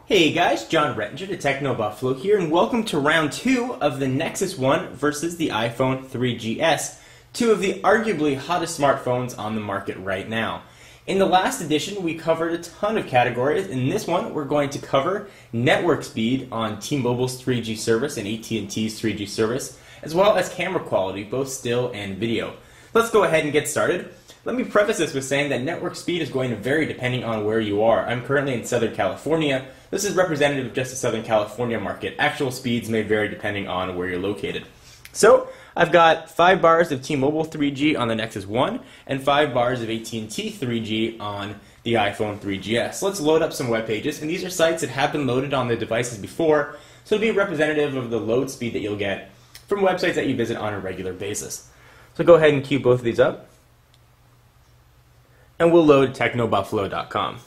Hey guys, John Rettinger, the Techno Buffalo here, and welcome to round 2 of the Nexus 1 versus the iPhone 3GS, two of the arguably hottest smartphones on the market right now. In the last edition, we covered a ton of categories. In this one, we're going to cover network speed on T-Mobile's 3G service and AT&T's 3G service, as well as camera quality, both still and video. Let's go ahead and get started. Let me preface this with saying that network speed is going to vary depending on where you are. I'm currently in Southern California. This is representative of just the Southern California market. Actual speeds may vary depending on where you're located. So, I've got 5 bars of T-Mobile 3G on the Nexus 1 and 5 bars of AT&T 3G on the iPhone 3GS. Let's load up some web pages, and these are sites that have been loaded on the devices before, so it'll be representative of the load speed that you'll get from websites that you visit on a regular basis. So go ahead and queue both of these up, and we'll load technobuffalo.com.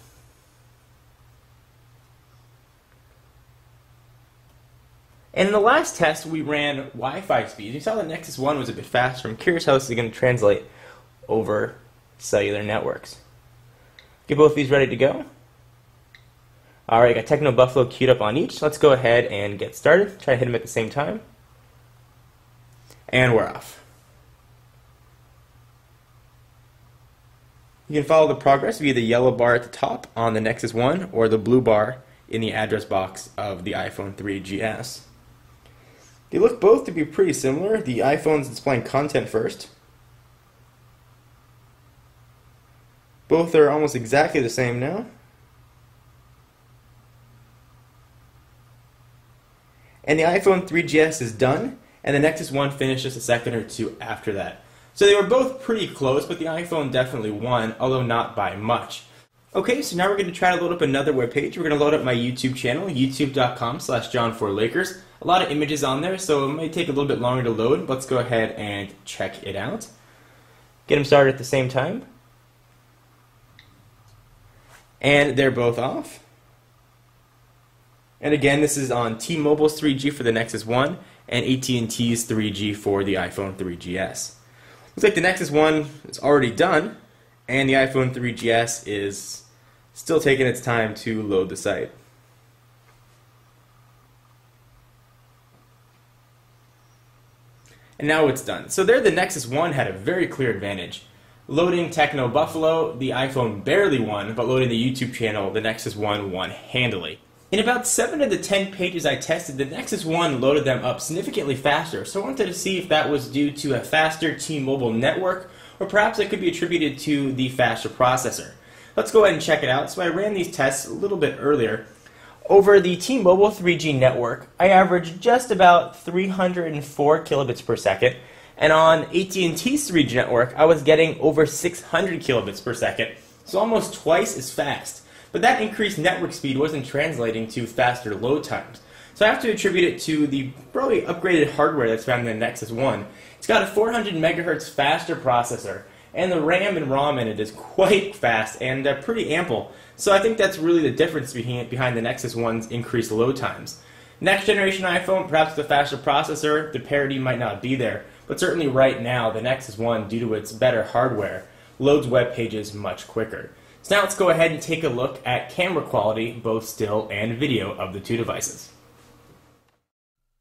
And in the last test, we ran Wi-Fi speeds. You saw the Nexus 1 was a bit faster. I'm curious how this is going to translate over cellular networks. Get both of these ready to go. Alright, got Techno Buffalo queued up on each. Let's go ahead and get started. Try to hit them at the same time. And we're off. You can follow the progress via the yellow bar at the top on the Nexus 1 or the blue bar in the address box of the iPhone 3GS. They look both to be pretty similar. The iPhone's displaying content first. Both are almost exactly the same now. And the iPhone 3GS is done, and the Nexus 1 finished just a second or two after that. So they were both pretty close, but the iPhone definitely won, although not by much. Okay, so now we're going to try to load up another web page. We're going to load up my YouTube channel, youtube.com/John4Lakers. A lot of images on there, so it may take a little bit longer to load. Let's go ahead and check it out. Get them started at the same time. And they're both off. And again, this is on T-Mobile's 3G for the Nexus 1 and AT&T's 3G for the iPhone 3GS. Looks like the Nexus 1 is already done, and the iPhone 3GS is still taking its time to load the site. And now it's done. So there the Nexus 1 had a very clear advantage. Loading Techno Buffalo, the iPhone barely won, but loading the YouTube channel, the Nexus 1 won handily. In about 7 of the 10 pages I tested, the Nexus 1 loaded them up significantly faster, so I wanted to see if that was due to a faster T-Mobile network, or perhaps it could be attributed to the faster processor. Let's go ahead and check it out. So I ran these tests a little bit earlier. Over the T-Mobile 3G network, I averaged just about 304 kilobits per second, and on AT&T's 3G network, I was getting over 600 kilobits per second, so almost twice as fast. But that increased network speed wasn't translating to faster load times. So I have to attribute it to the probably upgraded hardware that's found in the Nexus 1. It's got a 400 megahertz faster processor, and the RAM and ROM in it is quite fast and pretty ample. So I think that's really the difference behind the Nexus 1's increased load times. Next generation iPhone, perhaps with a faster processor, the parity might not be there. But certainly right now, the Nexus 1, due to its better hardware, loads web pages much quicker. So now let's go ahead and take a look at camera quality, both still and video, of the two devices.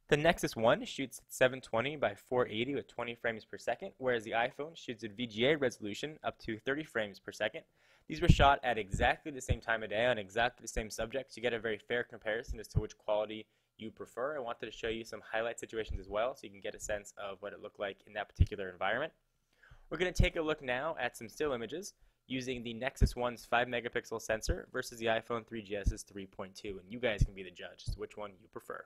The Nexus 1 shoots at 720 by 480 with 20 frames per second, whereas the iPhone shoots at VGA resolution up to 30 frames per second. These were shot at exactly the same time of day on exactly the same subjects. You get a very fair comparison as to which quality you prefer. I wanted to show you some highlight situations as well so you can get a sense of what it looked like in that particular environment. We're going to take a look now at some still images using the Nexus 1's 5 megapixel sensor versus the iPhone 3GS's 3.2, and you guys can be the judge as to which one you prefer.